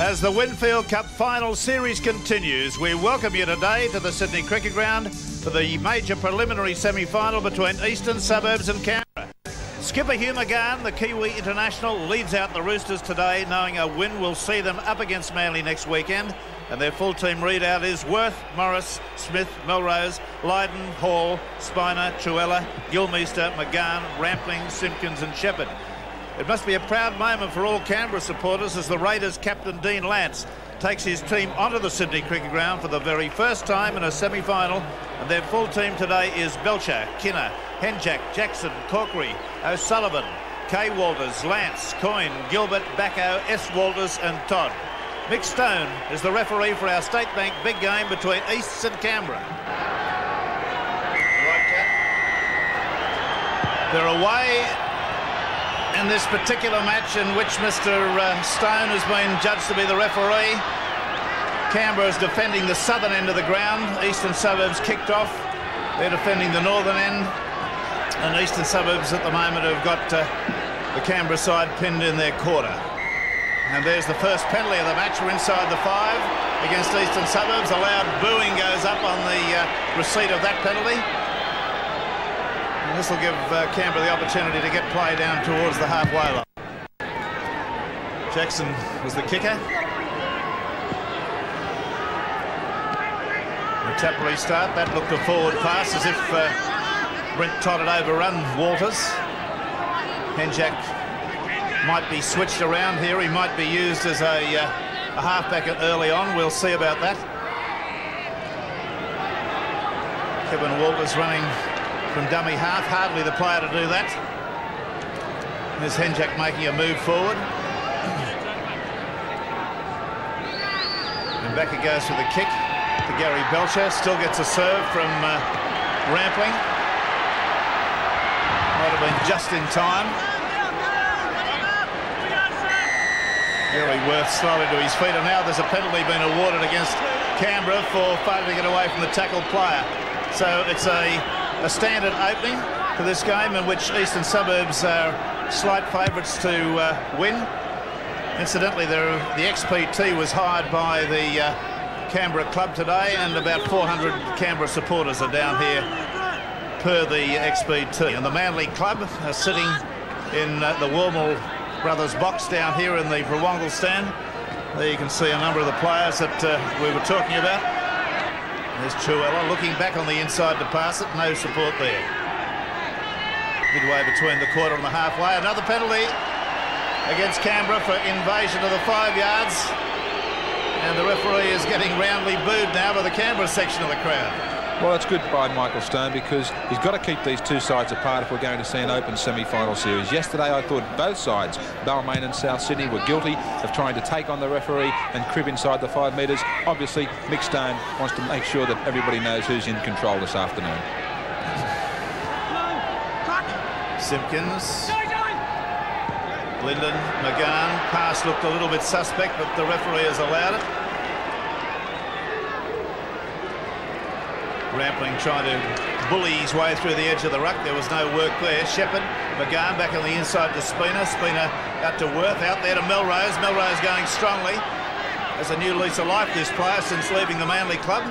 As the Winfield Cup final series continues, we welcome you today to the Sydney Cricket Ground for the major preliminary semi-final between Eastern Suburbs and Canberra. Skipper Hugh McGahan, the Kiwi international, leads out the Roosters today, knowing a win will see them up against Manly next weekend. And their full team readout is Worth, Morris, Smith, Melrose, Lydon, Hall, Spiner, Truella, Gilmeister, McGahan, Rampling, Simpkins and Shepherd. It must be a proud moment for all Canberra supporters as the Raiders captain Dean Lance takes his team onto the Sydney Cricket Ground for the very first time in a semi-final. And their full team today is Belcher, Kinner, Henjack, Jackson, Corkery, O'Sullivan, Kay Walters, Lance, Coyne, Gilbert, Bacco, S. Walters and Todd. Mick Stone is the referee for our State Bank big game between Easts and Canberra. They're away in this particular match in which Mr. Stone has been judged to be the referee. Canberra is defending the southern end of the ground. Eastern Suburbs kicked off. They're defending the northern end. And Eastern Suburbs at the moment have got the Canberra side pinned in their quarter. And there's the first penalty of the match. We're inside the 5 against Eastern Suburbs. A loud booing goes up on the receipt of that penalty. And this will give Canberra the opportunity to get play down towards the halfway line. Jackson was the kicker. The tap restart. That looked a forward pass as if Brent Todd had overrun Walters. Henjack might be switched around here. He might be used as a halfback early on. We'll see about that. Kevin Walters running from dummy half. Hardly the player to do that. There's Henjack making a move forward. And back it goes for the kick to Gary Belcher. Still gets a serve from Rampling. Might have been just in time. Gary Worth slowly to his feet, and now there's a penalty being awarded against Canberra for failing to get away from the tackled player. So it's a standard opening for this game in which Eastern Suburbs are slight favourites to win. Incidentally, the XPT was hired by the Canberra club today, and about 400 Canberra supporters are down here per the XPT. And the Manly club are sitting in the Wormel Brothers box down here in the Prawongle stand. There you can see a number of the players that we were talking about. There's Truella looking back on the inside to pass it. No support there. Midway between the quarter and the halfway. Another penalty against Canberra for invasion of the 5 yards. And the referee is getting roundly booed now by the Canberra section of the crowd. Well, it's good by Michael Stone because he's got to keep these two sides apart if we're going to see an open semi-final series. Yesterday, I thought both sides, Balmain and South Sydney, were guilty of trying to take on the referee and crib inside the 5 metres. Obviously, Mick Stone wants to make sure that everybody knows who's in control this afternoon. Simpkins. Linden, McGahan. Pass looked a little bit suspect, but the referee has allowed it. Rampling trying to bully his way through the edge of the ruck. There was no work there. Shepherd, McGahan back on the inside to Spiner. Spiner out to Worth, out there to Melrose. Melrose going strongly. There's a new lease of life, this player, since leaving the Manly club.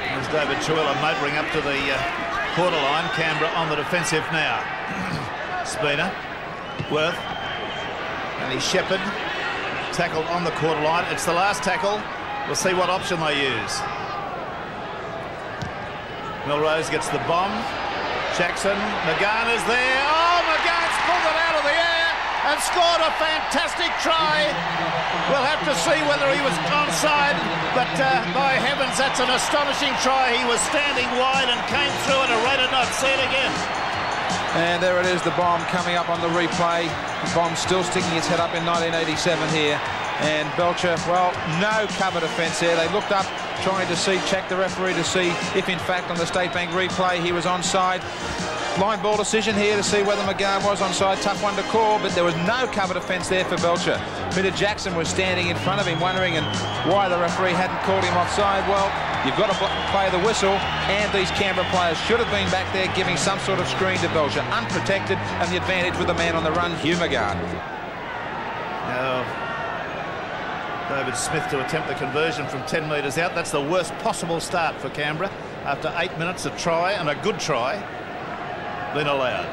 There's David Truella motoring up to the quarter line. Canberra on the defensive now. Spiner, Worth, and he's Shepherd. Tackled on the quarter line. It's the last tackle. We'll see what option they use. Melrose gets the bomb. Jackson, McGahan is there. Oh, McGahan's pulled it out of the air and scored a fantastic try. We'll have to see whether he was onside, but by heavens, that's an astonishing try. He was standing wide and came through it. A rated not. See it again. And there it is, the bomb coming up on the replay. The bomb still sticking its head up in 1987 here. And Belcher, well, no cover defence there. They looked up, trying to check the referee to see if, in fact, on the State Bank replay, he was onside. Line ball decision here to see whether McGahan was onside. Tough one to call, but there was no cover defence there for Belcher. Peter Jackson was standing in front of him, wondering why the referee hadn't called him offside. Well, You've got to play the whistle, and these Canberra players should have been back there giving some sort of screen to Belcher, unprotected, and the advantage with the man on the run, Hugh McGann. Now, David Smith to attempt the conversion from 10 metres out. That's the worst possible start for Canberra. After 8 minutes, a try, and a good try, been allowed.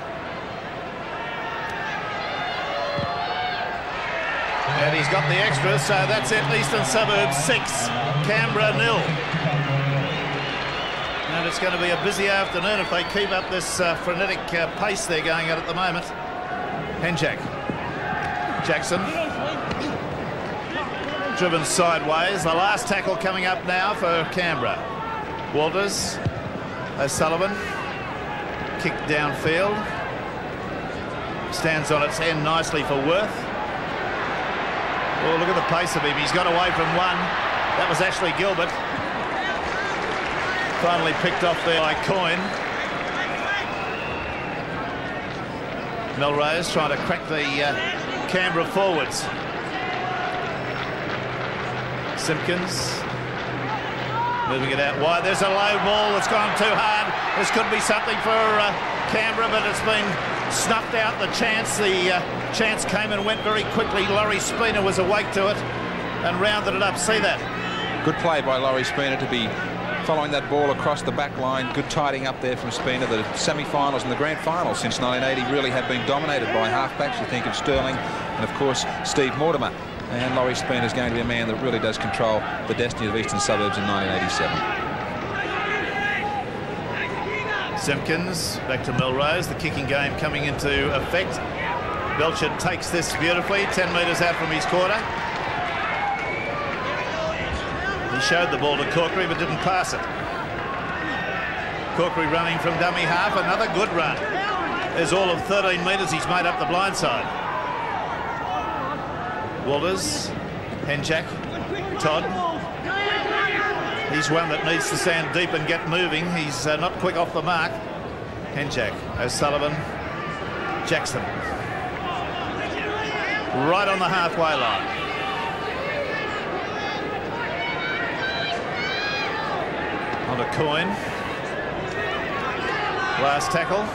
And he's got the extra, so that's it. Eastern Suburbs 6, Canberra 0. And it's going to be a busy afternoon if they keep up this frenetic pace they're going at the moment. Henjak. Jackson. Driven sideways. The last tackle coming up now for Canberra. Walters. O'Sullivan. Kick downfield. Stands on its end nicely for Worth. Oh, look at the pace of him. He's got away from one. That was Ashley Gilbert. Finally picked off there by Coyne. Melrose trying to crack the Canberra forwards. Simpkins moving it out wide. There's a low ball that's gone too hard. This could be something for Canberra, but it's been snuffed out. The chance came and went very quickly. Laurie Spina was awake to it and rounded it up. See that? Good play by Laurie Spina to be following that ball across the back line. Good tidying up there from Spina. The semi-finals and the grand final since 1980 really have been dominated by halfbacks. You think of Sterling and, of course, Steve Mortimer. And Laurie Spina is going to be a man that really does control the destiny of Eastern Suburbs in 1987. Simpkins back to Melrose. The kicking game coming into effect. Belcher takes this beautifully, 10 metres out from his quarter. He showed the ball to Corkery but didn't pass it. Corkery running from dummy half. Another good run. There's all of 13 metres he's made up the blind side. Walters, Henjak, Todd. He's one that needs to stand deep and get moving. He's not quick off the mark. Henjak, O'Sullivan, Jackson. Right on the halfway line. On to Coyne. Last tackle.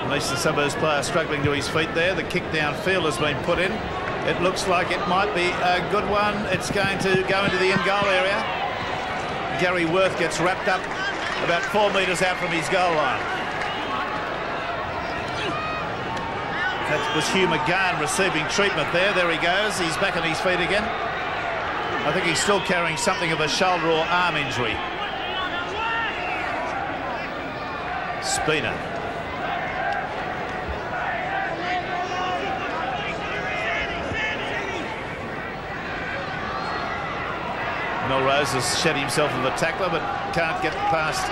At least the Suburbs player struggling to his feet there. The kick downfield has been put in. It looks like it might be a good one. It's going to go into the in-goal area. Gary Worth gets wrapped up about 4 metres out from his goal line. That was Hugh McGann receiving treatment there. There he goes. He's back on his feet again. I think he's still carrying something of a shoulder or arm injury. Spina. Melrose has shed himself of a tackler but can't get past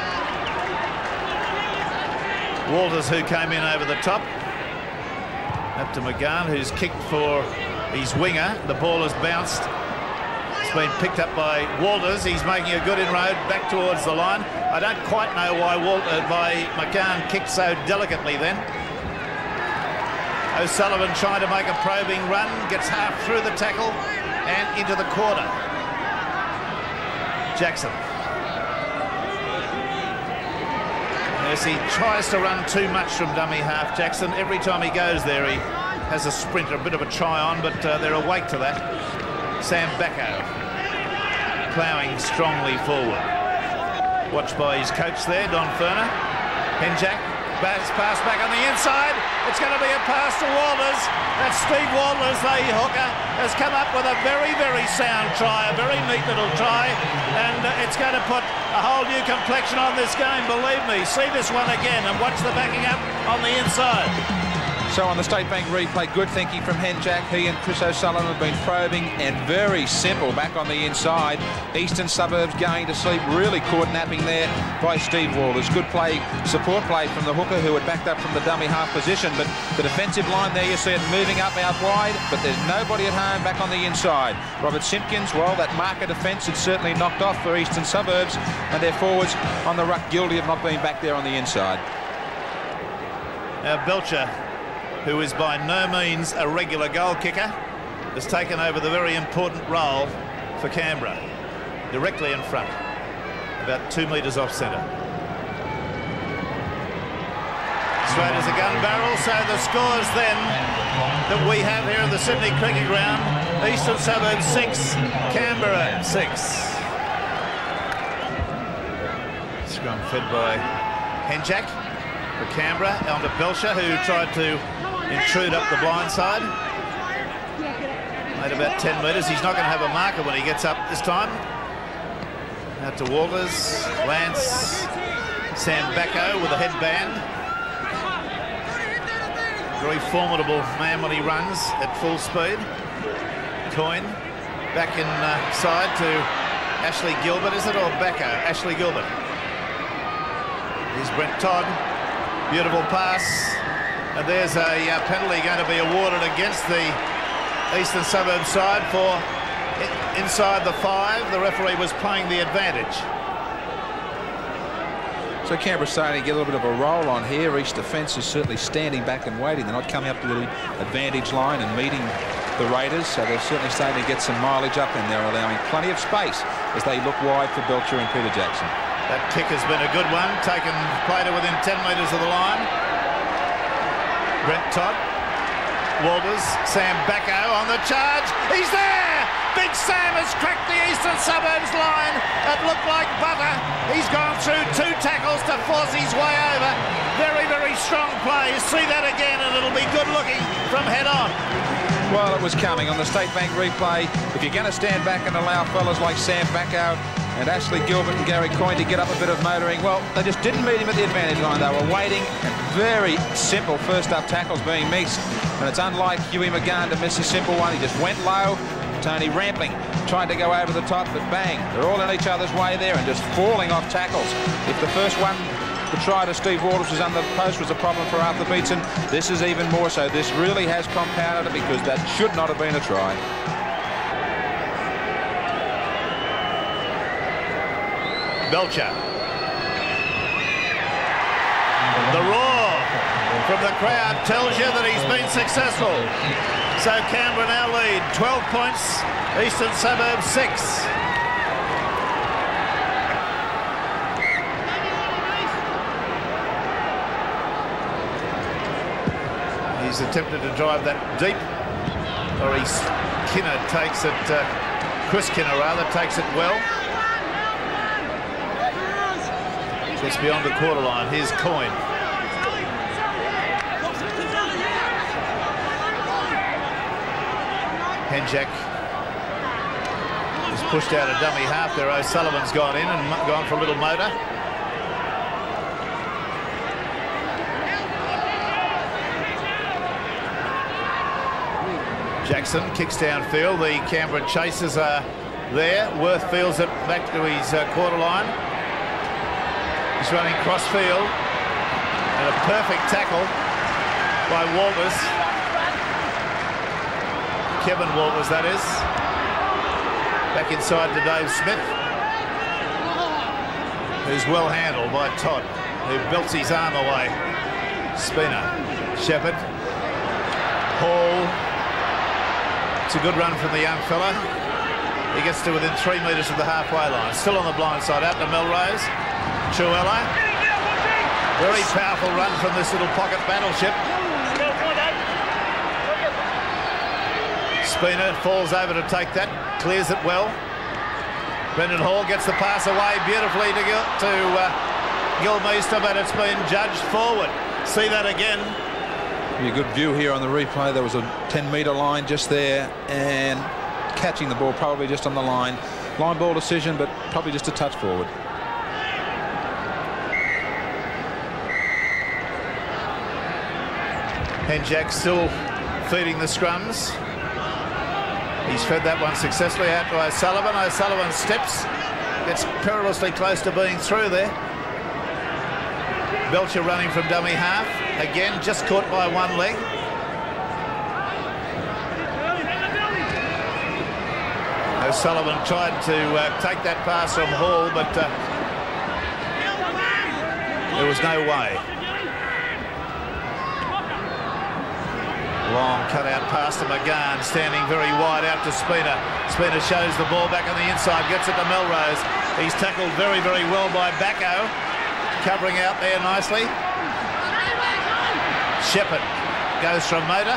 Walters, who came in over the top. Up to McGann, who's kicked for his winger. The ball has bounced. It's been picked up by Walters. He's making a good inroad back towards the line. I don't quite know why McGann kicked so delicately then. O'Sullivan trying to make a probing run, gets half through the tackle and into the quarter. Jackson. Yes, he tries to run too much from dummy half, Jackson. Every time he goes there, he has a sprint, a bit of a try on, but they're awake to that. Sam Bacco ploughing strongly forward. Watched by his coach there, Don Ferner. Henjak, pass back on the inside. It's going to be a pass to Walters. That's Steve Walters, the hooker, has come up with a very, very sound try, a very neat little try, and it's going to put a whole new complexion on this game, believe me. See this one again and watch the backing up on the inside. So on the State Bank replay, good thinking from Henjak. He and Chris O'Sullivan have been probing, and very simple back on the inside. Eastern Suburbs going to sleep, really caught napping there by Steve Walters. Good play, support play from the hooker who had backed up from the dummy half position, but the defensive line there, you see it moving up out wide, but there's nobody at home back on the inside. Robert Simpkins, well, that marker defence had certainly knocked off for Eastern Suburbs, and their forwards on the ruck guilty of not being back there on the inside. Now Belcher, who is by no means a regular goal kicker, has taken over the very important role for Canberra. directly in front, about 2 metres off centre. Straight as a gun barrel. So the scores then that we have here at the Sydney Cricket Ground: Eastern Suburbs 6, Canberra 6. Scrum fed by Henjak for Canberra, onto Belcher, who tried to intrude up the blind side. Made about 10 metres. He's not going to have a marker when he gets up this time. Out to Walters, Lance, Sam Backo with a headband. Very formidable man when he runs at full speed. Coyne back inside to Ashley Gilbert, is it, or Backo? Ashley Gilbert. Here's Brent Todd. Beautiful pass. And there's a penalty going to be awarded against the Eastern Suburbs side for inside the 5. The referee was playing the advantage. So Canberra's starting to get a little bit of a roll on here. East defence is certainly standing back and waiting. They're not coming up to the advantage line and meeting the Raiders, so they're certainly starting to get some mileage up, and they're allowing plenty of space as they look wide for Belcher and Peter Jackson. That kick has been a good one, played it within 10 metres of the line. Brent Todd, Walters, Sam Backo on the charge. He's there! Big Sam has cracked the Eastern Suburbs line. It looked like butter. He's gone through 2 tackles to force his way over. Very, very strong play. See that again, and it'll be good looking from head on. Well, it was coming on the State Bank replay. If you're going to stand back and allow fellas like Sam Backo and Ashley Gilbert and Gary Coyne to get up a bit of motoring, well, they just didn't meet him at the advantage line. They were waiting. Very simple first-up tackles being missed, and it's unlike Huey McGann to miss a simple one. He just went low. Tony Rampling tried to go over the top, but bang, they're all in each other's way there and just falling off tackles. If the first one, the try to Steve Waters was under the post, was a problem for Arthur Beetson, this is even more so. This really has compounded it, because that should not have been a try. Belcher. The roar from the crowd tells you that he's been successful. So Canberra now lead 12 points, Eastern Suburbs 6. He's attempted to drive that deep, or Kinner takes it, Chris Kinner rather, takes it well. Just beyond the quarter line. Here's Coyne. Henjak is pushed out a dummy half there. O'Sullivan's gone in and gone for a little motor. Jackson kicks downfield. The Canberra chasers are there. Worth fields it back to his quarter line. He's running cross-field, and a perfect tackle by Walters. Kevin Walters, that is. Back inside to Dave Smith, who's well handled by Todd, who belts his arm away. Spina, Shepherd, Hall. It's a good run from the young fella. He gets to within 3 metres of the halfway line. Still on the blind side, out to Melrose. Truella. Very powerful run from this little pocket battleship. Spina falls over to take that, clears it well. Brendan Hall gets the pass away beautifully to Gilmeister, but it's been judged forward. See that again. A good view here on the replay. There was a 10-metre line just there, and catching the ball probably just on the line. Line ball decision, but probably just a touch forward. Henjak still feeding the scrums. He's fed that one successfully out to O'Sullivan. O'Sullivan steps, gets perilously close to being through there. Belcher running from dummy half. Again, just caught by one leg. O'Sullivan tried to take that pass from Hall, but there was no way. Long cut out pass to McGahn, standing very wide out to Spina. Spina shows the ball back on the inside, gets it to Melrose. He's tackled very, very well by Backo, covering out there nicely. Shepherd goes from Motor.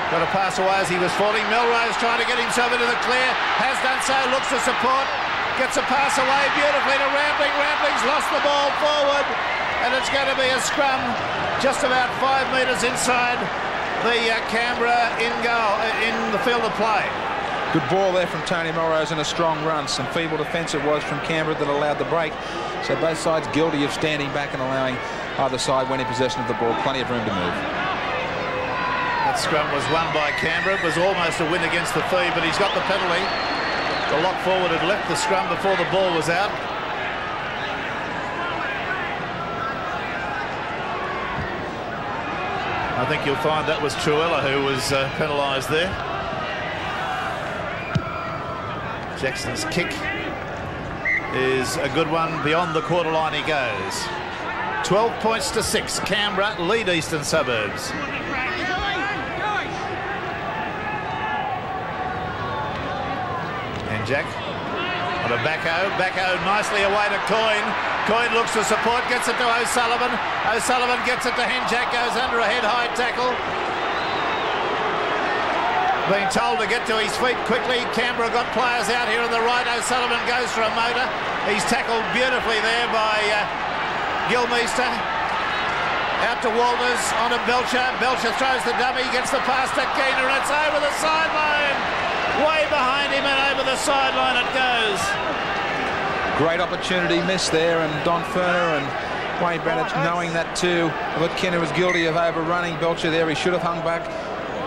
Got a pass away as he was falling. Melrose trying to get himself into the clear. Has done so, looks for support. Gets a pass away beautifully to Rambling. Rambling's lost the ball forward. And it's going to be a scrum just about 5 metres inside the Canberra in goal, in the field of play. Good ball there from Tony Melrose and a strong run. Some feeble defence it was from Canberra that allowed the break. So both sides guilty of standing back and allowing either side winning possession of the ball. Plenty of room to move. That scrum was won by Canberra. It was almost a win against the fee, but he's got the penalty. The lock forward had left the scrum before the ball was out. I think you'll find that was Truella who was penalised there. Jackson's kick is a good one. Beyond the quarter line he goes. 12 points to 6. Canberra lead Eastern Suburbs. And Jack on a Backo. Backo nicely away to Coyne. Coyne looks for support, gets it to O'Sullivan. O'Sullivan gets it to Henjack, goes under a head-high tackle. Being told to get to his feet quickly. Canberra got players out here on the right. O'Sullivan goes for a motor. He's tackled beautifully there by Gilmeister. Out to Walters, on to Belcher. Belcher throws the dummy, gets the pass to Keener, and it's over the sideline. Way behind him and over the sideline it goes. Great opportunity missed there, and Don Ferner and Wayne Bennett knowing that too. But Kinner was guilty of overrunning Belcher there. He should have hung back.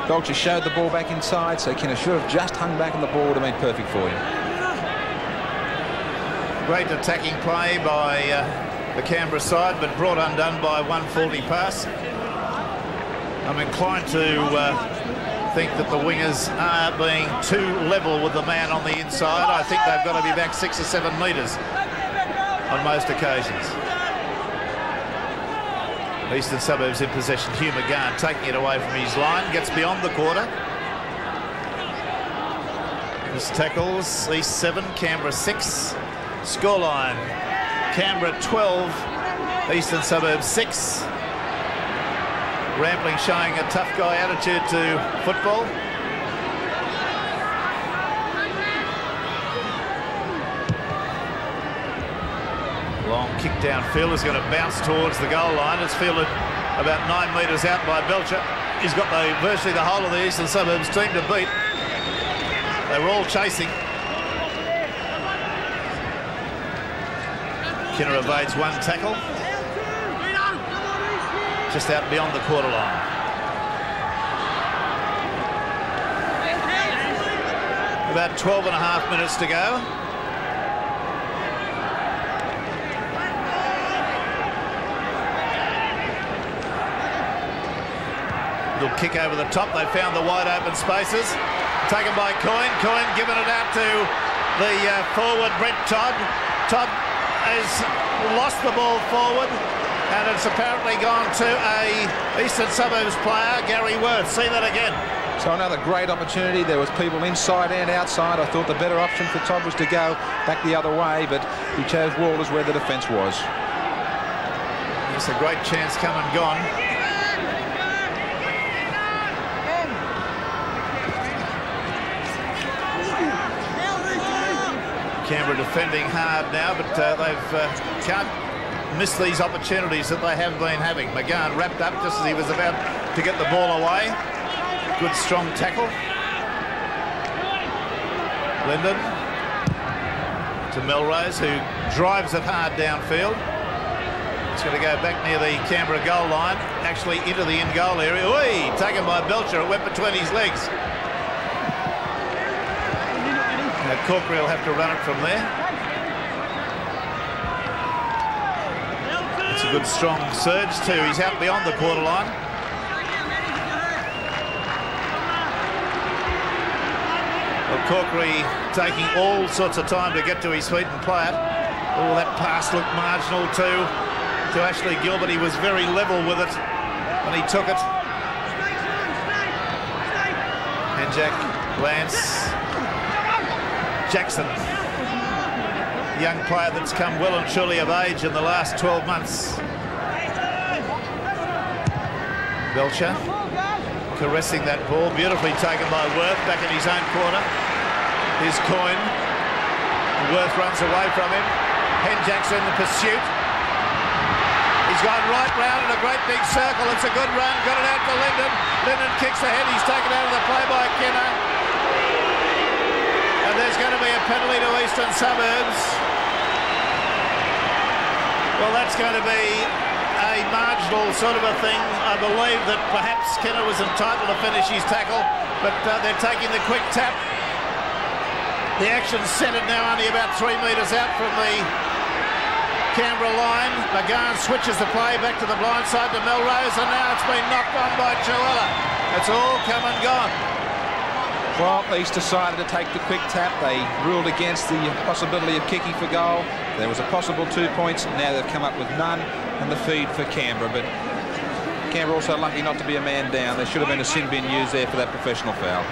Belcher showed the ball back inside, so Kinner should have just hung back on the ball. Would have been perfect for him. Great attacking play by the Canberra side, but brought undone by one faulty pass. I'm inclined to think that the wingers are being too level with the man on the inside. I think they've got to be back 6 or 7 metres on most occasions. Eastern Suburbs in possession. Hugh McGahn taking it away from his line, gets beyond the quarter. His tackles, East 7, Canberra 6. Scoreline, Canberra 12, Eastern Suburbs 6. Rambling showing a tough guy attitude to football. Long kick downfield is going to bounce towards the goal line. It's fielded about 9 metres out by Belcher. He's got virtually the whole of the Eastern Suburbs team to beat. They were all chasing. Kinner evades one tackle. Just out beyond the quarter line. About 12 and a half minutes to go. Little kick over the top. They found the wide open spaces. Taken by Coyne. Coyne giving it out to the forward, Brent Todd. Todd has lost the ball forward. And it's apparently gone to a Eastern Suburbs player, Gary Worth. See that again. So another great opportunity. There was people inside and outside. I thought the better option for Todd was to go back the other way, but he chose Walters where the defence was. It's a great chance come and gone. Canberra defending hard now, but they've can't miss these opportunities that they have been having. McGahn wrapped up just as he was about to get the ball away. Good strong tackle. Linden to Melrose, who drives it hard downfield. It's going to go back near the Canberra goal line, actually into the in-goal area. Oi! Taken by Belcher. It went between his legs. Now Corkery will have to run it from there. It's a good strong surge too. He's out beyond the quarter line. Well, Corkery taking all sorts of time to get to his feet and play it. Oh, that pass looked marginal to Ashley Gilbert. He was very level with it when he took it. Jack Lance Jackson, young player that's come well and truly of age in the last 12 months. Belcher caressing that ball, beautifully taken by Worth back in his own quarter. Here's Coyne. Worth runs away from him. Hen Jackson in the pursuit. He's gone right round in a great big circle. It's a good run. Got it out to Linden. Linden kicks ahead. He's taken out of the play by Kinner. And there's going to be a penalty to Eastern Suburbs. Well, that's going to be a marginal sort of a thing. I believe that perhaps Kinner was entitled to finish his tackle, but they're taking the quick tap. The action's centred now only about 3 metres out from the Canberra line. McGahn switches the play back to the blind side to Melrose, and now it's been knocked on by Chuella. It's all come and gone. Well, East decided to take the quick tap. They ruled against the possibility of kicking for goal. There was a possible 2 points. Now they've come up with none, and the feed for Canberra. But Canberra also lucky not to be a man down. There should have been a sin bin used there for that professional foul.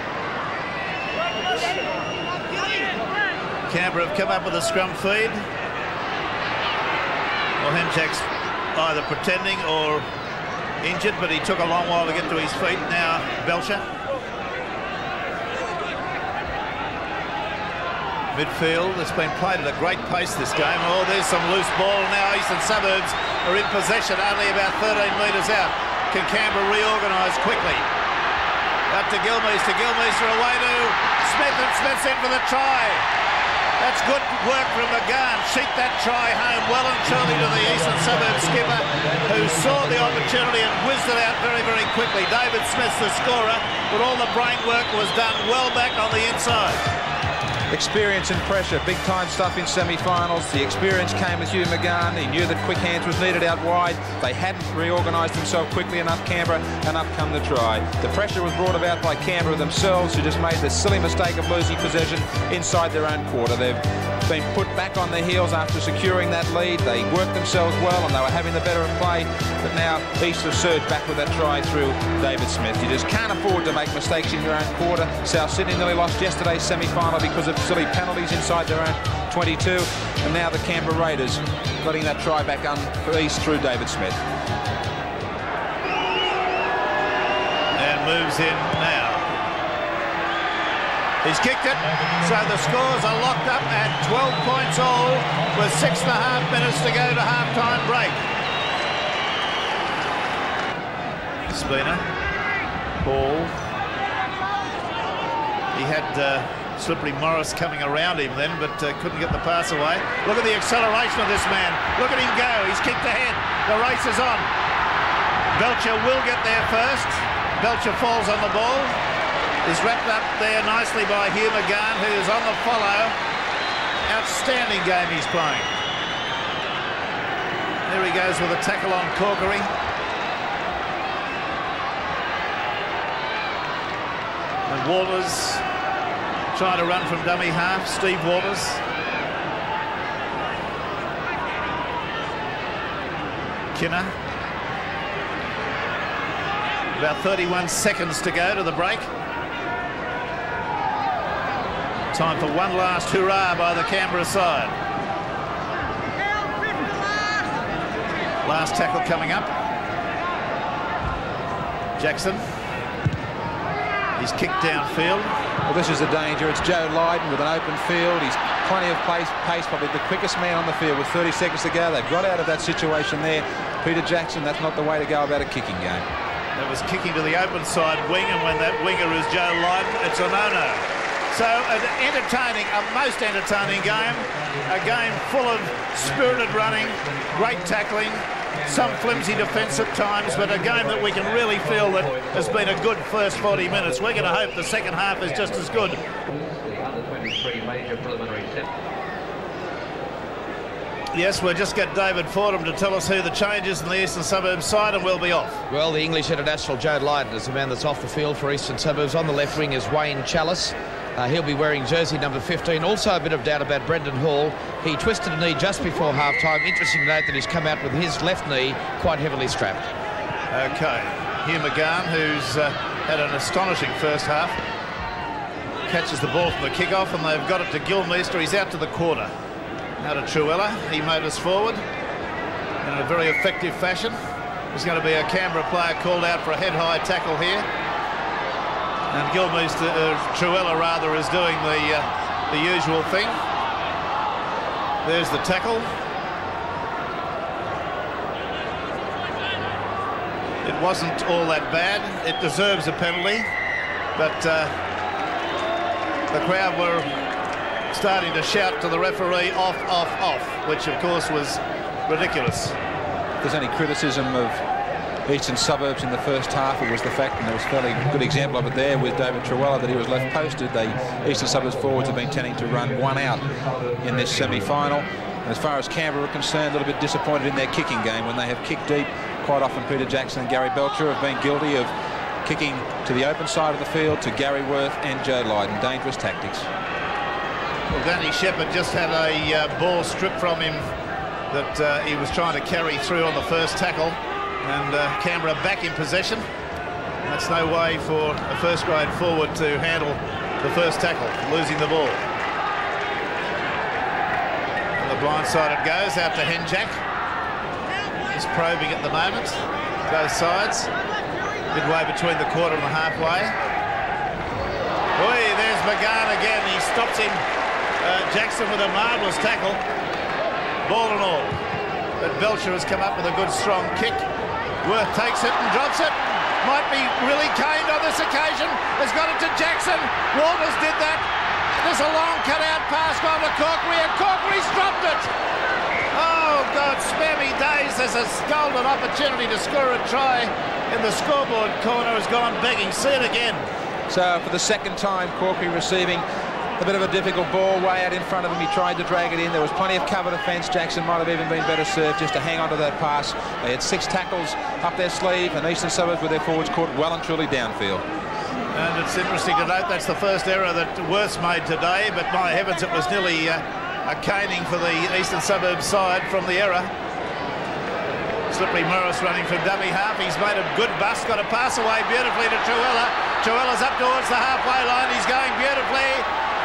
Canberra have come up with a scrum feed. Well, Henchak's either pretending or injured, but he took a long while to get to his feet. Now Belcher. Midfield, it's been played at a great pace this game. Oh, there's some loose ball now. Eastern Suburbs are in possession only about 13 metres out. Can Canberra reorganise quickly? Up to Gilmeister away to Smith, and Smith's in for the try. That's good work from McGahn. Sheet that try home well and truly to the Eastern Suburbs skipper, who saw the opportunity and whizzed it out very, very quickly. David Smith's the scorer, but all the brain work was done well back on the inside. Experience and pressure, big-time stuff in semi-finals. The experience came with Hugh McGahn. He knew that quick hands was needed out wide. They hadn't reorganised themselves quickly enough, Canberra, and up come the try. The pressure was brought about by Canberra themselves, who just made the silly mistake of losing possession inside their own quarter. They've been put back on their heels after securing that lead. They worked themselves well, and they were having the better of play. But now East have surged back with that try through David Smith. You just can't afford to make mistakes in your own quarter. South Sydney nearly lost yesterday's semi-final because of silly penalties inside their own 22, and now the Canberra Raiders letting that try back on for East through David Smith. And moves in now. He's kicked it, so the scores are locked up at 12 points all with 6.5 minutes to go to half-time break. Spina, ball. He had Slippery Morris coming around him then, but couldn't get the pass away. Look at the acceleration of this man. Look at him go. He's kicked ahead. The race is on. Belcher will get there first. Belcher falls on the ball. Is wrapped up there nicely by Hugh McGahn, who is on the follow. Outstanding game he's playing. There he goes with a tackle on Corkery. And Walters trying to run from dummy half. Steve Walters. Kinner. About 31 seconds to go to the break. Time for one last hurrah by the Canberra side. Last tackle coming up. Jackson. He's kicked downfield. Well, this is the danger. It's Joe Lydon with an open field. He's plenty of pace, probably the quickest man on the field with 30 seconds to go. They've got out of that situation there. Peter Jackson, that's not the way to go about a kicking game. That was kicking to the open side wing, and when that winger is Joe Lydon, it's a no-no. So an entertaining, a most entertaining game. A game full of spirited running, great tackling, some flimsy defence at times, but a game that we can really feel that has been a good first 40 minutes. We're going to hope the second half is just as good. Yes, we'll just get David Fordham to tell us who the change is in the Eastern Suburbs side, and we'll be off. Well, the English international Joe Lydon is the man that's off the field for Eastern Suburbs. On the left wing is Wayne Chalice. He'll be wearing jersey number 15. Also a bit of doubt about Brendan Hall. He twisted a knee just before half-time. Interesting to note that he's come out with his left knee quite heavily strapped. OK. Hugh McGahn, who's had an astonishing first half. catches the ball from the kick-off, and they've got it to Gilmeister. He's out to the quarter. Now to Truella. He motors forward in a very effective fashion. There's going to be a Canberra player called out for a head-high tackle here. And Gilmeister, Truella rather, is doing the usual thing. There's the tackle. It wasn't all that bad. It deserves a penalty, but the crowd were starting to shout to the referee, off, off, off, which of course was ridiculous. If there's any criticism of Eastern Suburbs in the first half, it was the fact, and there was a fairly good example of it there with David Truella, that he was left posted. The Eastern Suburbs forwards have been tending to run one out in this semi-final. As far as Canberra are concerned, a little bit disappointed in their kicking game when they have kicked deep. Quite often Peter Jackson and Gary Belcher have been guilty of kicking to the open side of the field to Gary Worth and Joe Lydon. Dangerous tactics. Well, Danny Shepherd just had a ball stripped from him that he was trying to carry through on the first tackle, and Canberra back in possession. That's no way for a first-grade forward to handle the first tackle, losing the ball. And the blind side it goes out to Henjack. He's probing at the moment, both sides, midway between the quarter and the halfway. Oi, there's McGahn again. He stops him, Jackson, with a marvellous tackle, ball and all. But Belcher has come up with a good strong kick. Worth takes it and drops it. Might be really caned on this occasion. Has got it to Jackson. Walters did that. There's a long cut-out pass gone to Corkery, and Corkery's dropped it. Oh, God, spare me days. There's a golden opportunity to score a try in the scoreboard corner. Has gone begging. See it again. So for the second time, Corkery receiving a bit of a difficult ball way out in front of him. He tried to drag it in. There was plenty of cover defence. Jackson might have even been better served just to hang on to that pass. They had 6 tackles up their sleeve, and Eastern Suburbs with their forwards caught well and truly downfield. And it's interesting to note that's the first error that Worth's made today, but my heavens, it was nearly a caning for the Eastern Suburbs side from the error. Slippery Morris running from dummy half. He's made a good bust, got a pass away beautifully to Truella. Truella's up towards the halfway line. He's going beautifully.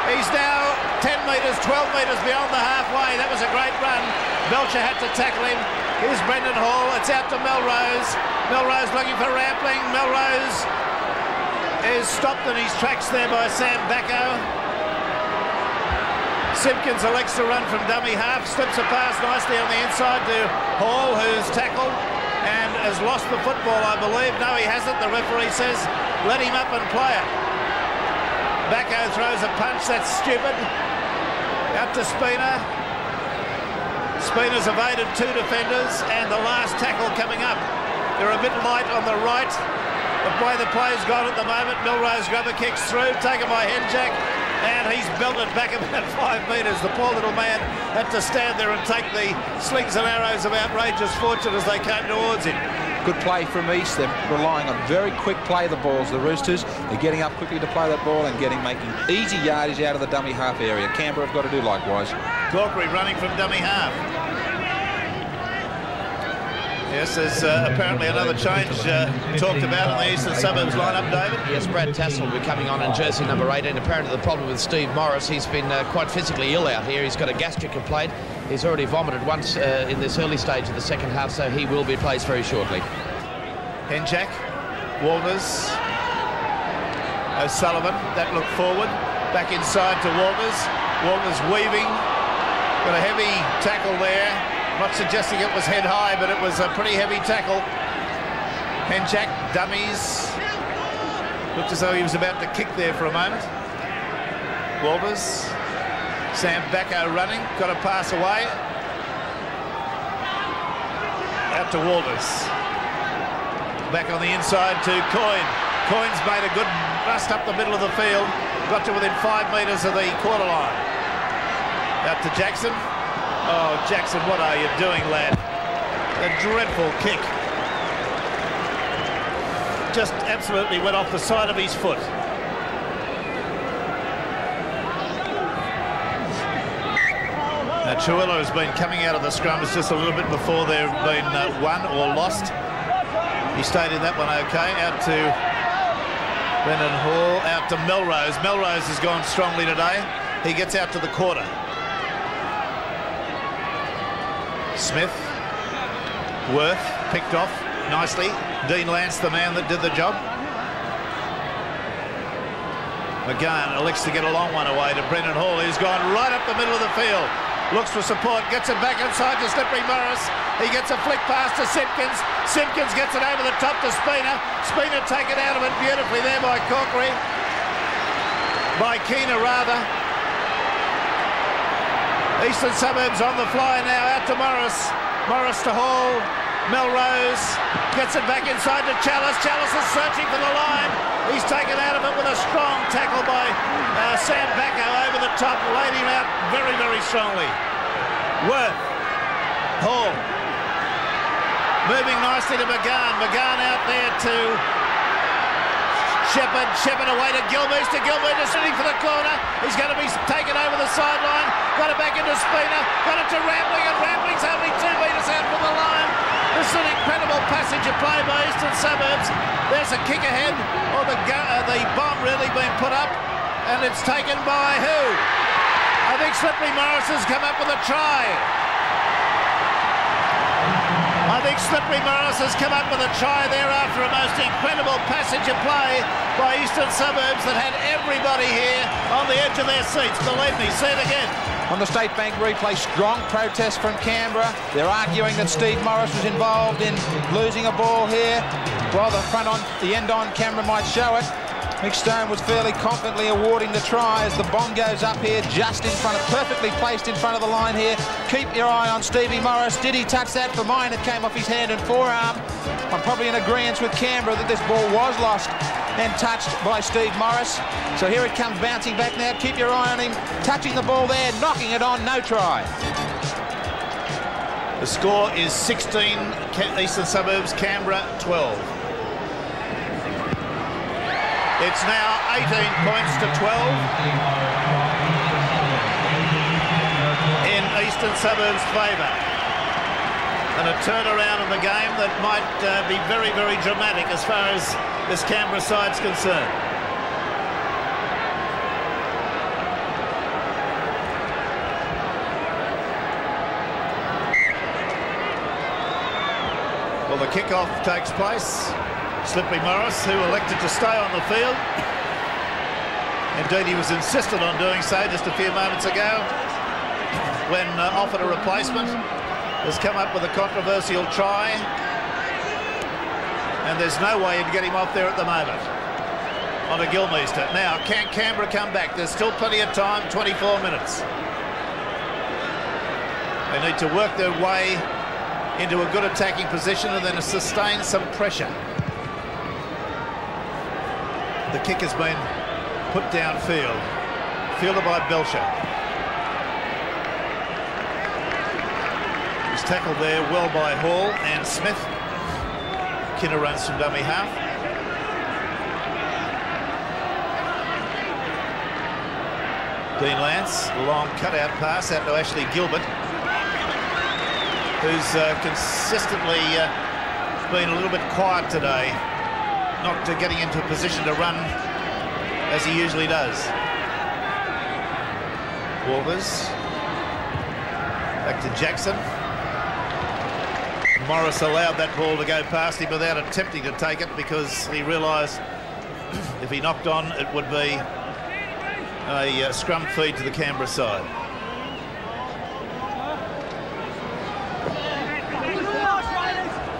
He's now 10 metres, 12 metres beyond the halfway. That was a great run. Belcher had to tackle him. Here's Brendan Hall. It's out to Melrose. Melrose looking for Rampling. Melrose is stopped in his tracks there by Sam Backo. Simpkins elects to run from dummy half, slips a pass nicely on the inside to Hall, who's tackled and has lost the football, I believe. No, he hasn't. The referee says let him up and play it. Backo throws a punch. That's stupid. Out to Spina. Spina's evaded 2 defenders, and the last tackle coming up. They're a bit light on the right. The way the play's gone at the moment, Milrose grubber kicks through, taken by Henjack, and he's belted back about 5 metres. The poor little man had to stand there and take the slings and arrows of outrageous fortune as they came towards him. Good play from East. They're relying on very quick play of the balls, the Roosters. They're getting up quickly to play that ball and making easy yardage out of the dummy half area. Canberra have got to do likewise. Corkery running from dummy half. Yes, there's apparently another change talked about in the Eastern Suburbs lineup, David. Yes, Brad Tassel will be coming on in jersey number 18. Apparently the problem with Steve Morris, he's been quite physically ill out here. He's got a gastric complaint. He's already vomited once in this early stage of the second half, so he will be replaced very shortly. Henjack, Walters, O'Sullivan, that look forward, back inside to Walters. Walters weaving, got a heavy tackle there. Not suggesting it was head high, but it was a pretty heavy tackle. Henjack, dummies. Looked as though he was about to kick there for a moment. Walters. Sam Backo running, got a pass away. Out to Walters. Back on the inside to Coyne. Coyne's made a good bust up the middle of the field. Got to within 5 metres of the quarter line. Out to Jackson. Oh, Jackson, what are you doing, lad? A dreadful kick. Just absolutely went off the side of his foot. Now, Truella has been coming out of the scrums just a little bit before they've been won or lost. He stayed in that one okay. Out to Brendan Hall out to Melrose. Melrose has gone strongly today. He gets out to the quarter. Smith. Worth picked off nicely. Dean Lance, the man that did the job. McGann elects to get a long one away to Brendan Hall. He's gone right up the middle of the field. Looks for support, gets it back inside to Slippery Morris. He gets a flick pass to Simpkins. Simpkins gets it over the top to Spina. Spina taken out of it beautifully there by Corkery. By Keena, rather. Eastern Suburbs on the fly now, out to Morris. Morris to Hall. Melrose gets it back inside to Chalice. Chalice is searching for the line. He's taken out of it with a strong tackle by Sam Bacco over the top, laid him out very, very strongly. Worth. Hall. Moving nicely to McGann. McGann out there to Shepherd. Shepherd away to Gilbert. Gilbert sitting for the corner. He's going to be taken over the sideline. Got it back into Spina. Got it to Rambling, and Rambling's only 2 metres out from the line. This is an incredible passage of play by Eastern Suburbs. There's a kick ahead, or the bomb really being put up, and it's taken by who? I think Slippery Morris has come up with a try. I think Slippery Morris has come up with a try there after a most incredible passage of play by Eastern Suburbs that had everybody here on the edge of their seats. Believe me, see it again. On the State Bank replay, strong protest from Canberra. They're arguing that Steve Morris was involved in losing a ball here. While the end on camera might show it, Mick Stone was fairly confidently awarding the try as the bomb goes up here just in front of, perfectly placed in front of the line here. Keep your eye on Stevie Morris. Did he touch that? For mine, it came off his hand and forearm. I'm probably in agreement with Canberra that this ball was lost and touched by Steve Morris. So here it comes bouncing back now. Keep your eye on him. Touching the ball there, knocking it on, no try. The score is 16 Eastern Suburbs, Canberra 12. It's now 18 points to 12 in Eastern Suburbs' favour. And a turnaround in the game that might be very, very dramatic as far as this Canberra side's concerned. Well, the kick-off takes place. Slippery Morris, who elected to stay on the field. Indeed, he was insistent on doing so just a few moments ago when offered a replacement. Has come up with a controversial try. And there's no way to get him off there at the moment. On to Gilmeister. Now, can Canberra come back? There's still plenty of time, 24 minutes. They need to work their way into a good attacking position and then sustain some pressure. The kick has been put downfield. Fielded by Belcher. He's tackled there well by Hall and Smith. Kinner runs from dummy half. Dean Lance, long cutout pass out to Ashley Gilbert, who's consistently been a little bit quiet today. Not getting into a position to run as he usually does. Walters. Back to Jackson. Morris allowed that ball to go past him without attempting to take it because he realised if he knocked on, it would be a scrum feed to the Canberra side.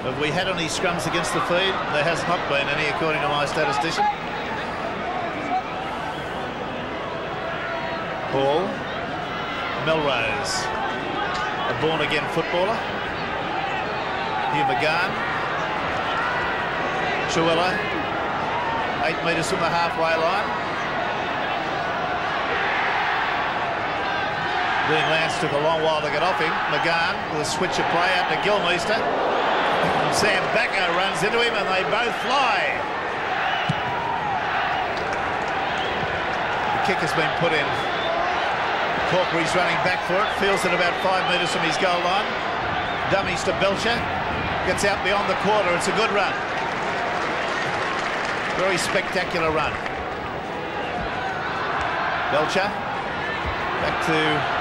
Have we had any scrums against the feed? There has not been any, according to my statistician. Ball. Melrose, a born-again footballer. Hugh McGann. Chuella, 8 metres from the halfway line. Dean Lance took a long while to get off him. McGann with a switch of play out to Gilmeister. Sam Bacco runs into him and they both fly. The kick has been put in. Corkery's running back for it, feels it about 5 metres from his goal line. Dummies to Belcher, gets out beyond the quarter, it's a good run. Very spectacular run. Belcher. Back to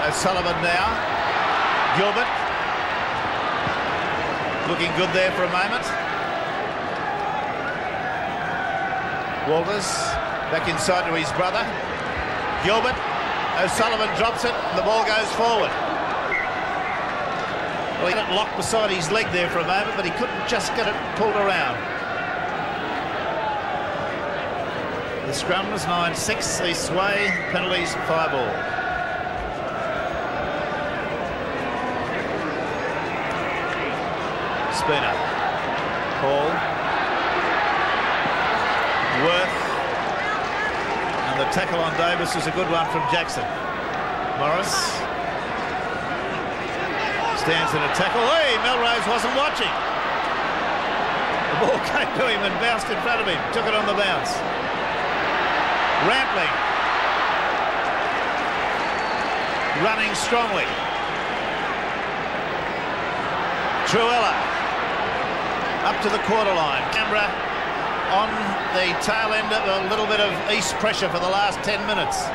O'Sullivan now. Gilbert. Looking good there for a moment. Walters back inside to his brother. Gilbert. O'Sullivan drops it. The ball goes forward. Well, he got it locked beside his leg there for a moment, but he couldn't just get it pulled around. The scrum was 9-6. East Way. Penalties 5-all. Spina. Hall. Worth. And the tackle on Davis is a good one from Jackson. Morris. Stands in a tackle. Hey, Melrose wasn't watching. The ball came to him and bounced in front of him. Took it on the bounce. Rampling. Running strongly. Truella. Up to the quarter line. Canberra on the tail end of a little bit of east pressure for the last 10 minutes.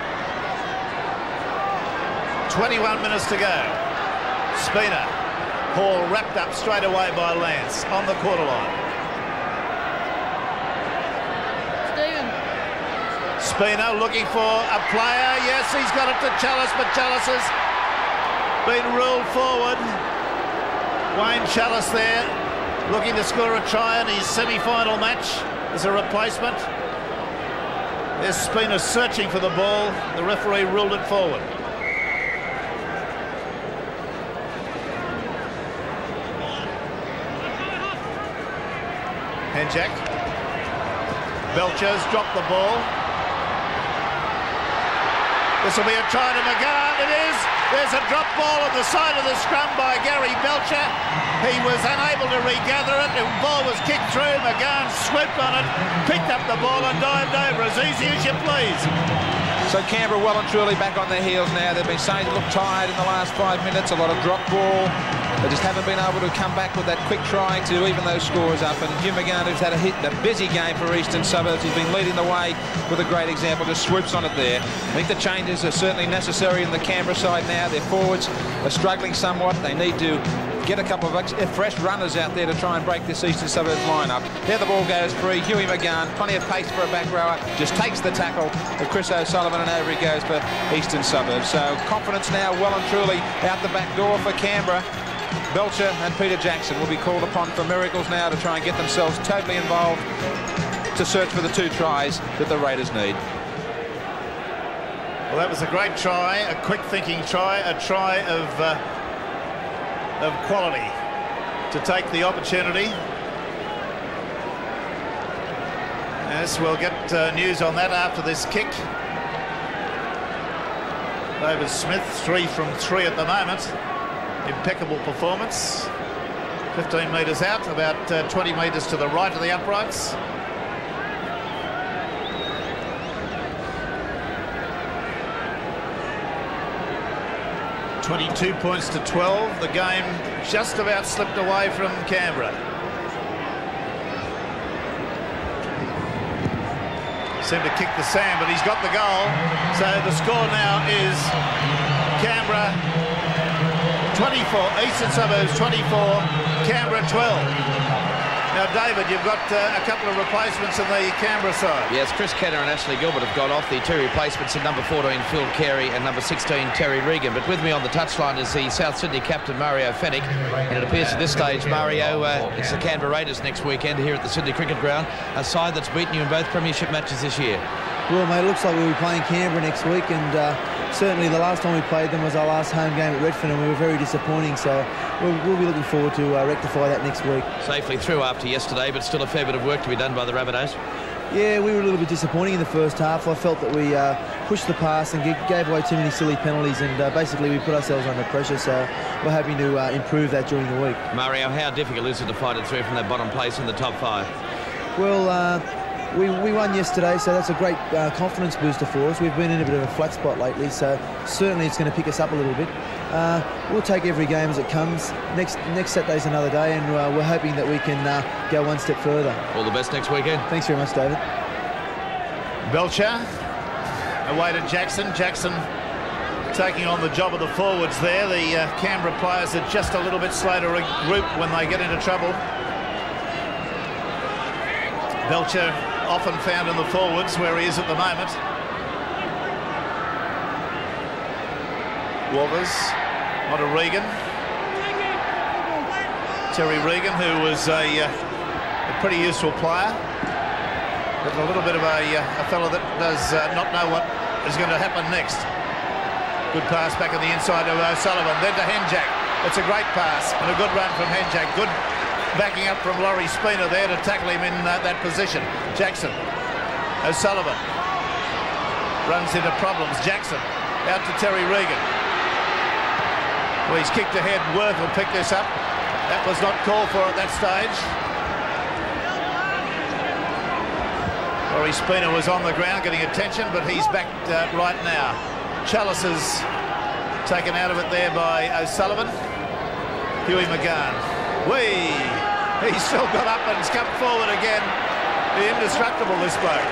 21 minutes to go. Spina. Hall wrapped up straight away by Lance on the quarter line. Spina looking for a player. Yes, he's got it to Chalice, but Chalice has been ruled forward. Wayne Chalice there looking to score a try in his semi-final match as a replacement. There's Spina searching for the ball. The referee ruled it forward. Henjak. Belcher's dropped the ball. This will be a try to McGann. It is. There's a drop ball on the side of the scrum by Gary Belcher. He was unable to regather it. The ball was kicked through. McGann swooped on it, picked up the ball and dived over as easy as you please. So Canberra well and truly back on their heels now. They've been saying they look tired in the last 5 minutes. A lot of drop ball. They just haven't been able to come back with that quick try to even those scores up. And Hugh McGann, who's had a busy game for Eastern Suburbs, he's been leading the way with a great example, just swoops on it there. I think the changes are certainly necessary in the Canberra side now. Their forwards are struggling somewhat. They need to get a couple of fresh runners out there to try and break this Eastern Suburbs lineup. There the ball goes free. Hughie McGann, plenty of pace for a back rower, just takes the tackle of Chris O'Sullivan and over he goes for Eastern Suburbs. So confidence now well and truly out the back door for Canberra. Belcher and Peter Jackson will be called upon for miracles now to try and get themselves totally involved to search for the 2 tries that the Raiders need. Well, that was a great try, a quick-thinking try, a try of quality to take the opportunity. Yes, we'll get news on that after this kick. David Smith, 3 from 3 at the moment. Impeccable performance. 15 metres out, about 20 metres to the right of the uprights. (22 points to 12). The game just about slipped away from Canberra. Seemed to kick the sand, but he's got the goal. So the score now is Canberra 24, Eastern Suburbs 24, Canberra 12. Now, David, you've got a couple of replacements in the Canberra side. Yes, Chris Kenner and Ashley Gilbert have gone off. The 2 replacements in number 14, Phil Carey, and number 16, Terry Regan. But with me on the touchline is the South Sydney captain, Mario Fennick. And it appears at this stage, Mario, it's the Canberra Raiders next weekend here at the Sydney Cricket Ground, a side that's beaten you in both premiership matches this year. Well, mate, it looks like we'll be playing Canberra next week, and certainly the last time we played them was our last home game at Redfern, and we were very disappointing, so we'll be looking forward to rectify that next week. Safely through after yesterday, but still a fair bit of work to be done by the Rabbitohs. Yeah, we were a little bit disappointing in the first half. I felt that we pushed the pass and gave away too many silly penalties, and basically we put ourselves under pressure, so we're hoping to improve that during the week. Mario, how difficult is it to fight it through from that bottom place in the top 5? Well, we won yesterday, so that's a great confidence booster for us. We've been in a bit of a flat spot lately, so certainly it's going to pick us up a little bit. We'll take every game as it comes. Next Saturday's another day, and we're hoping that we can go one step further. All the best next weekend. Thanks very much, David. Belcher away to Jackson. Jackson taking on the job of the forwards there. The Canberra players are just a little bit slow to regroup when they get into trouble. Belcher often found in the forwards where he is at the moment. Walters onto Regan. Terry Regan, who was a pretty useful player, but a little bit of a fellow that does not know what is going to happen next. Good pass back on the inside of O'Sullivan, then to Henjak. It's a great pass and a good run from Henjak. Good backing up from Laurie Spina there to tackle him in that position. Jackson. O'Sullivan runs into problems. Jackson out to Terry Regan. Well, he's kicked ahead. Worth will pick this up. That was not called for at that stage. Laurie Spina was on the ground getting attention, but he's back right now. Chalice is taken out of it there by O'Sullivan. Huey McGann. He's still got up and he's come forward again. The indestructible, this bloke.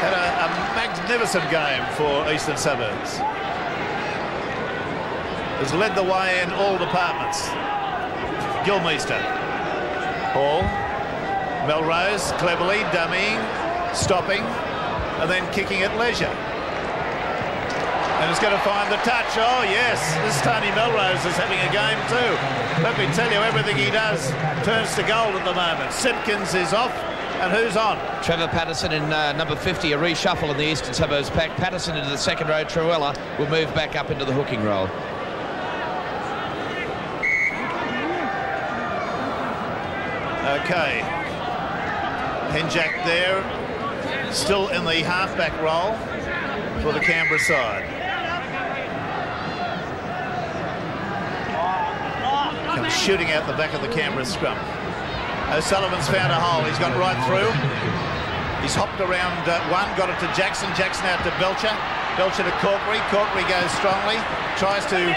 Had a magnificent game for Eastern Suburbs. Has led the way in all departments. Gilmeister. Hall. Melrose cleverly dummying, stopping, and then kicking at leisure. And it's going to find the touch. Oh, yes, this Tony Melrose is having a game too. Let me tell you, everything he does turns to gold at the moment. Simpkins is off, and who's on? Trevor Patterson in number 50, a reshuffle in the Eastern Suburbs pack. Patterson into the second row. Truella will move back up into the hooking role. Okay. Henjak there, still in the halfback role for the Canberra side. Comes shooting out the back of the Canberra scrum. O'Sullivan's found a hole. He's got right through. He's hopped around one, got it to Jackson. Jackson out to Belcher. Belcher to Corkery. Corkery goes strongly. Tries to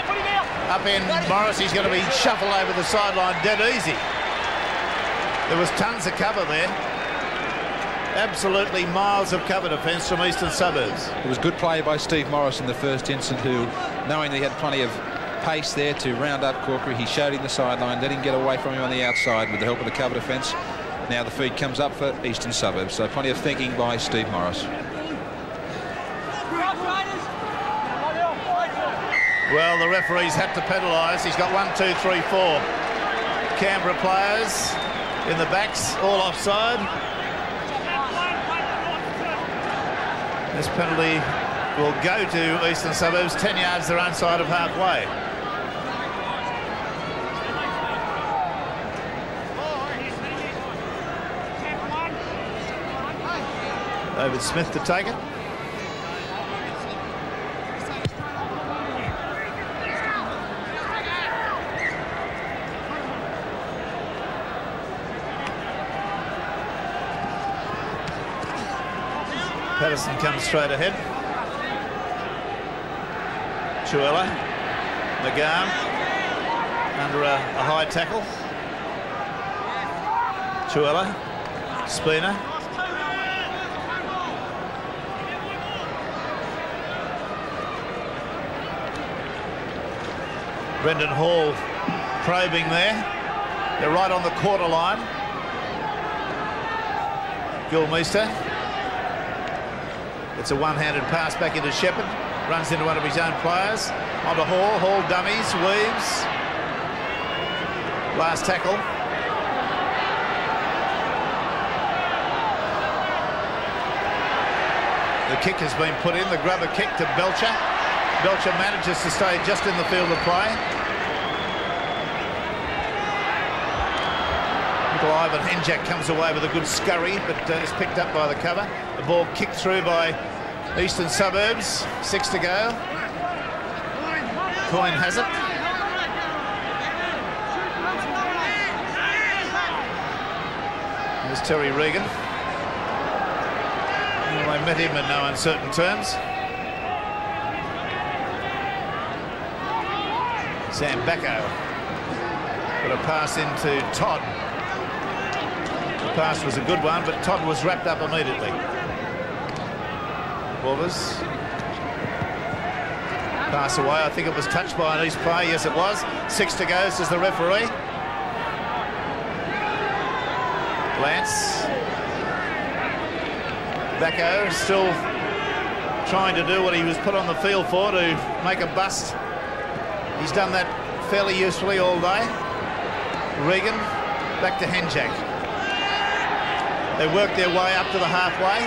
upend Morris. He's going to be shuffled over the sideline dead easy. There was tons of cover there. Absolutely miles of cover defence from Eastern Suburbs. It was good play by Steve Morris in the first instant, who, knowing that he had plenty of pace there to round up Corkery, he showed him the sideline, let him get away from him on the outside with the help of the cover defence. Now the feed comes up for Eastern Suburbs, so plenty of thinking by Steve Morris. Well, the referee's had to penalise. He's got 1, 2, 3, 4 Canberra players in the backs, all offside. This penalty will go to Eastern Suburbs. 10 yards, they're outside of halfway. David Smith to take it. Patterson comes straight ahead. Truella. McGann under a high tackle. Truella. Spina. Brendan Hall probing there. They're right on the quarter line. Gilmeister. It's a one-handed pass back into Shepherd. Runs into one of his own players. Onto Hall. Hall dummies, weaves. Last tackle. The kick has been put in. The grubber kick to Belcher. Belcher manages to stay just in the field of play. Little Ivan Henjak comes away with a good scurry, but is picked up by the cover. The ball kicked through by Eastern Suburbs. 6 to go. Coyne has it. There's Terry Regan. Well, I met him in no uncertain terms. Sam Bacco. Got a pass into Todd. The pass was a good one, but Todd was wrapped up immediately. Walters. Pass away. I think it was touched by an East player. Yes, it was. 6 to go, says the referee. Lance. Backo still trying to do what he was put on the field for, to make a bust. He's done that fairly usefully all day. Regan back to Henjak. They work their way up to the halfway.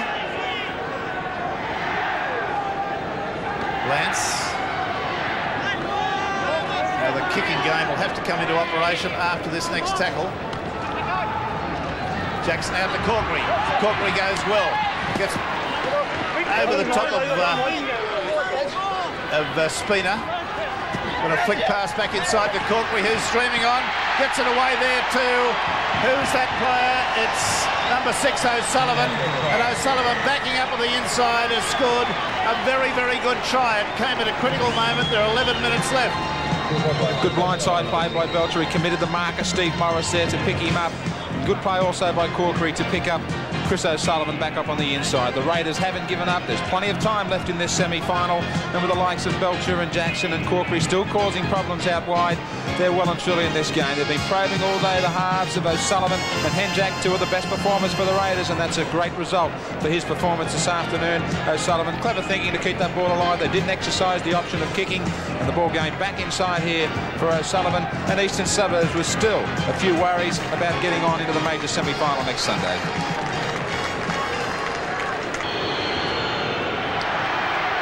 Lance. Now the kicking game will have to come into operation after this next tackle. Jackson out to Corkery. Corkery goes well. Gets over the top of Spina. Got a flick pass back inside to Corkery, who's streaming on. Gets it away there to... Who's that player? It's number 6, O'Sullivan. And O'Sullivan backing up on the inside has scored a very, very good try. It came at a critical moment. There are 11 minutes left. Good blindside play by Belcher. He committed the marker, Steve Morris, there to pick him up. Good play also by Corkery to pick up Chris O'Sullivan back up on the inside. The Raiders haven't given up. There's plenty of time left in this semi-final. And with the likes of Belcher and Jackson and Corkery still causing problems out wide, they're well and truly in this game. They've been probing all day the halves of O'Sullivan and Henjak, 2 of the best performers for the Raiders, and that's a great result for his performance this afternoon. O'Sullivan, clever thinking to keep that ball alive. They didn't exercise the option of kicking, and the ball going back inside here for O'Sullivan. And Eastern Suburbs with still a few worries about getting on into the major semi-final next Sunday.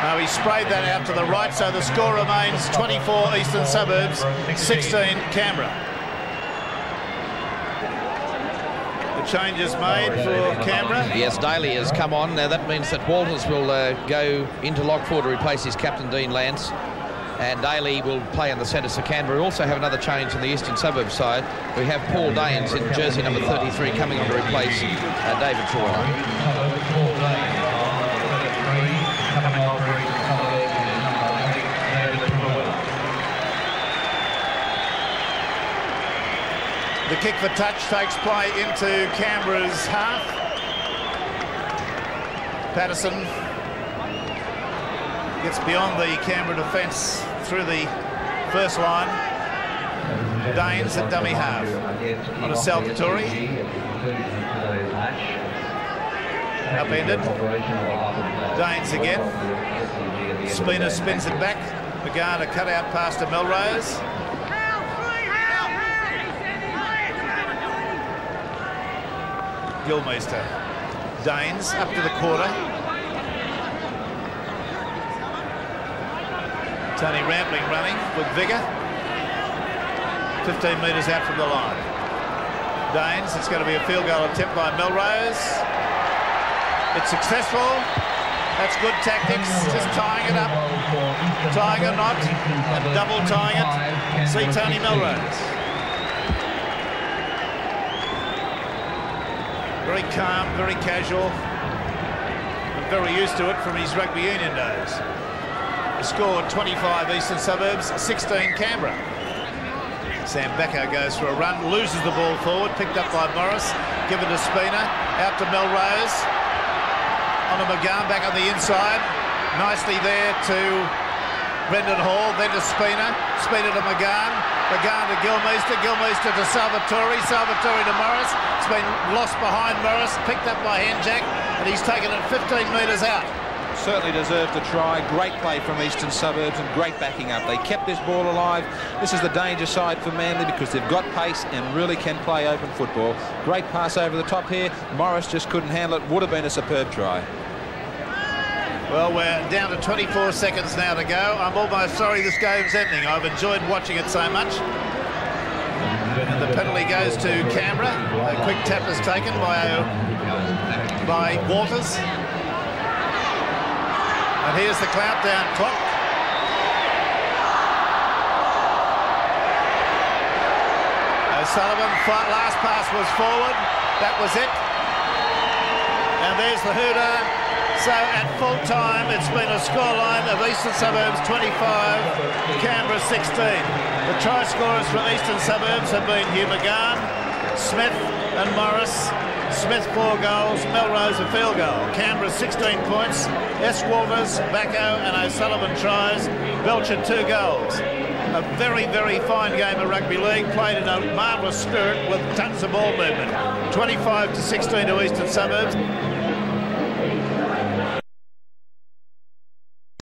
Now he sprayed that out to the right, so the score remains 24 Eastern Suburbs, 16 Canberra. The change is made for Canberra. Yes, Daly has come on. Now that means that Walters will go into lock forward to replace his captain, Dean Lance. And Daly will play in the centre. So Canberra we also have another change in the Eastern Suburbs side. We have Paul Daines in jersey number 33 coming on to replace David Troyer. The kick for touch takes play into Canberra's half. Patterson gets beyond the Canberra defence through the first line. Daines at dummy half. On a Salvatore. Upended. Daines again. Spina spins it back. McGahn a cut out pass to Melrose. Gilmeister. Daines up to the quarter. Tony Rampling running with vigour. 15 metres out from the line. Daines, it's going to be a field goal attempt by Melrose. It's successful. That's good tactics, just tying it up, tying a knot, and double tying it. See Tony Melrose. Very calm, very casual, and very used to it from his rugby union days. He scored 25 Eastern Suburbs, 16 Canberra. Sam Backo goes for a run, loses the ball forward, picked up by Morris, given to Spina, out to Melrose, on a McGahn back on the inside, nicely there to Brendan Hall, then to Spina, Spina to McGahn, McGahn to Gilmeister, Gilmeister to Salvatore, Salvatore to Morris. It's been lost behind Morris, picked up by Henjak, and he's taken it 15 metres out. Certainly deserved a try. Great play from Eastern Suburbs and great backing up. They kept this ball alive. This is the danger side for Manly because they've got pace and really can play open football. Great pass over the top here. Morris just couldn't handle it. Would have been a superb try. Well, we're down to 24 seconds now to go. I'm almost sorry this game's ending. I've enjoyed watching it so much. And the penalty goes to Canberra. A quick tap is taken by Walters. And here's the countdown clock. O'Sullivan, last pass was forward. That was it. And there's the hooter. So at full time, it's been a scoreline of Eastern Suburbs 25, Canberra 16. The try scorers for Eastern Suburbs have been Hugh McGahn, Smith and Morris. Smith 4 goals, Melrose a field goal. Canberra 16 points, S. Walters, Bacco and O'Sullivan tries, Belcher 2 goals. A very, very fine game of rugby league, played in a marvellous spirit with tons of ball movement. 25-16 to Eastern Suburbs.